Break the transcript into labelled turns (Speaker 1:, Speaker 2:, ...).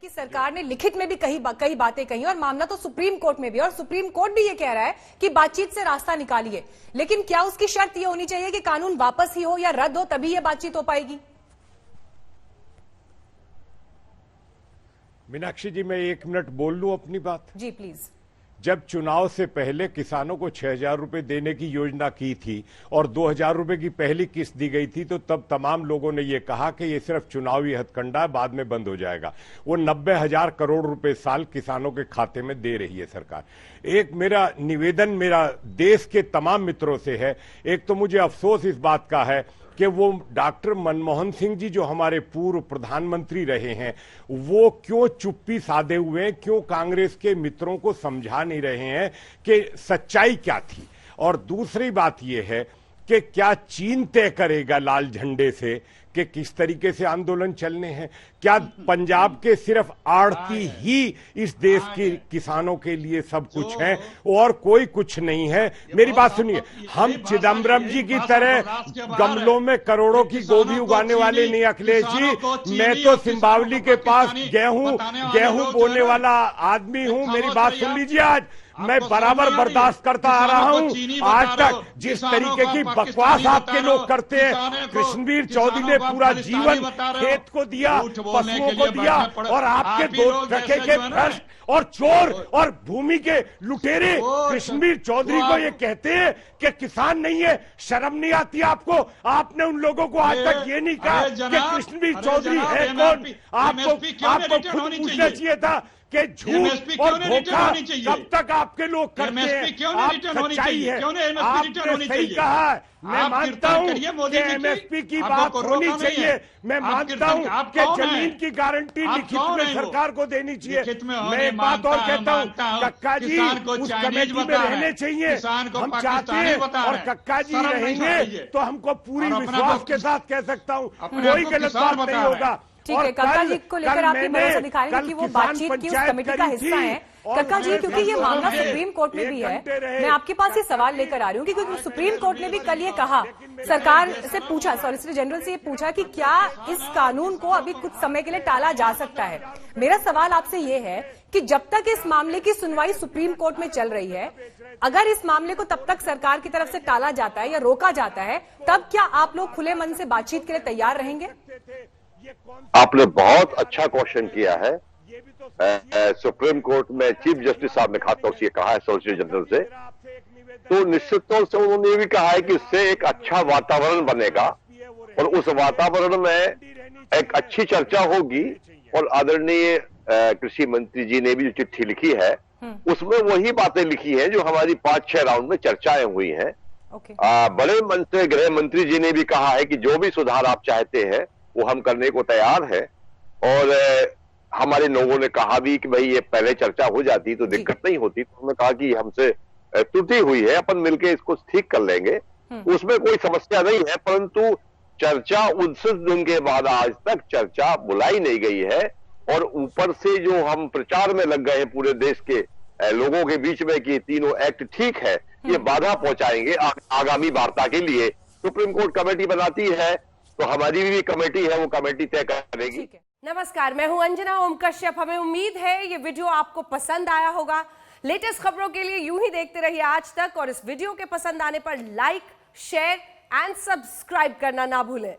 Speaker 1: कि सरकार ने लिखित में भी कई बातें कही और मामला तो सुप्रीम कोर्ट में भी, और सुप्रीम कोर्ट भी ये कह रहा है कि बातचीत से रास्ता निकालिए, लेकिन क्या उसकी शर्त ये होनी चाहिए कि कानून वापस ही हो या रद्द हो, तभी ये बातचीत हो पाएगी?
Speaker 2: मीनाक्षी जी, मैं 1 मिनट बोल लूं अपनी बात?
Speaker 1: जी प्लीज।
Speaker 2: जब चुनाव से पहले किसानों को 6,000 रुपए देने की योजना की थी और 2,000 रुपए की पहली किस्त दी गई थी, तो तब तमाम लोगों ने यह कहा कि यह सिर्फ चुनावी हथकंडा है, बाद में बंद हो जाएगा। वो 90,000 करोड़ रुपए साल किसानों के खाते में दे रही है सरकार। एक मेरा निवेदन मेरा देश के तमाम मित्रों से है। एक तो मुझे अफसोस इस बात का है कि वो डॉक्टर मनमोहन सिंह जी जो हमारे पूर्व प्रधानमंत्री रहे हैं, वो क्यों चुप्पी साधे हुए हैं, क्यों कांग्रेस के मित्रों को समझा नहीं रहे हैं कि सच्चाई क्या थी। और दूसरी बात यह है कि क्या चीन तय करेगा लाल झंडे से कि किस तरीके से आंदोलन चलने हैं? क्या पंजाब के सिर्फ आड़ती ही इस देश के किसानों के लिए सब कुछ है और कोई कुछ नहीं है? मेरी बात सुनिए, हम चिदम्बरम जी की तरह गमलों में करोड़ों की गोभी उगाने वाले नहीं अखिलेश जी। मैं तो सिंबावली के पास गेहूं बोने वाला आदमी हूं। मेरी बात सुन लीजिए, आज मैं बराबर बर्दाश्त करता आ रहा हूं। आज तक जिस तरीके की बकवास आपके लोग करते हैं, कृष्णवीर चौधरी ने पूरा जीवन खेत को दिया, पशुओं को दिया, और आपके दो टके के भ्रष्ट और चोर और भूमि के लुटेरे कृष्णवीर चौधरी को ये कहते हैं कि किसान नहीं है। शर्म नहीं आती आपको? आपने उन लोगों को आज तक ये नहीं कहा कि कृष्णवीर चौधरी है कौन? आपको खुद पूछना चाहिए था कि झूठ और धोखा कब तक आपके लोग करते हैं। आप सच्चाई है, आपने सही कहा है। मैं मानता हूं कि एमएसपी की बात होनी चाहिए। मैं मानता हूं कि जमीन की गारंटी लिखित में सरकार को देनी चाहिए। मैं एक बात और कहता हूं, कक्का जी उस कमेटी में रहने चाहिए, हम चाहते हैं, और कक्का जी रहेंगे तो हमको पूरी विश्वास के साथ कह सकता हूं कोई गलत बात नहीं होगा।
Speaker 1: ठीक है, कक्का जी को लेकर आपकी भरोसा दिखा रही है कि वो बातचीत की उस कमेटी का हिस्सा है। कक्का जी, क्योंकि ये मामला सुप्रीम कोर्ट में भी है, मैं आपके पास ये सवाल लेकर आ रही हूँ कि क्योंकि सुप्रीम कोर्ट ने भी कल ये कहा, सरकार से पूछा, सॉलिसिटर जनरल से ये पूछा कि क्या इस कानून को अभी कुछ समय के लिए टाला जा सकता है। मेरा सवाल आपसे ये है कि जब तक इस मामले की सुनवाई सुप्रीम कोर्ट में चल रही है, अगर इस मामले को तब तक सरकार की तरफ से टाला जाता है या रोका जाता है, तब क्या आप लोग खुले मन से बातचीत के लिए तैयार रहेंगे?
Speaker 3: आपने बहुत अच्छा क्वेश्चन किया है। सुप्रीम कोर्ट में चीफ जस्टिस साहब ने खासतौर से कहा है सॉलिसिटर जनरल से, तो निश्चित तौर से उन्होंने ये भी कहा है कि इससे एक अच्छा वातावरण बनेगा और उस वातावरण में एक अच्छी चर्चा होगी। और आदरणीय कृषि मंत्री जी ने भी जो चिट्ठी लिखी है उसमें वही बातें लिखी हैं जो हमारी 5-6 राउंड में चर्चाएं हुई हैं। बड़े मन से गृह मंत्री जी ने भी कहा है कि जो भी सुधार आप चाहते हैं वो हम करने को तैयार है। और हमारे लोगों ने कहा भी कि भाई ये पहले चर्चा हो जाती तो दिक्कत नहीं होती। तो उन्होंने कहा कि हमसे त्रुटि हुई है, अपन मिलके इसको ठीक कर लेंगे, उसमें कोई समस्या नहीं है। परंतु चर्चा 29 दिन के बाद आज तक चर्चा बुलाई नहीं गई है। और ऊपर से जो हम प्रचार में लग गए हैं पूरे देश के लोगों के बीच में कि तीनों एक्ट ठीक है, ये बाधा पहुंचाएंगे आगामी वार्ता के लिए। सुप्रीम कोर्ट कमेटी बनाती है तो हमारी भी कमेटी है, वो कमेटी तय करेगी।
Speaker 4: नमस्कार, मैं हूं अंजना ओम कश्यप। हमें उम्मीद है ये वीडियो आपको पसंद आया होगा। लेटेस्ट खबरों के लिए यूं ही देखते रहिए आज तक, और इस वीडियो के पसंद आने पर लाइक, शेयर एंड सब्सक्राइब करना ना भूलें।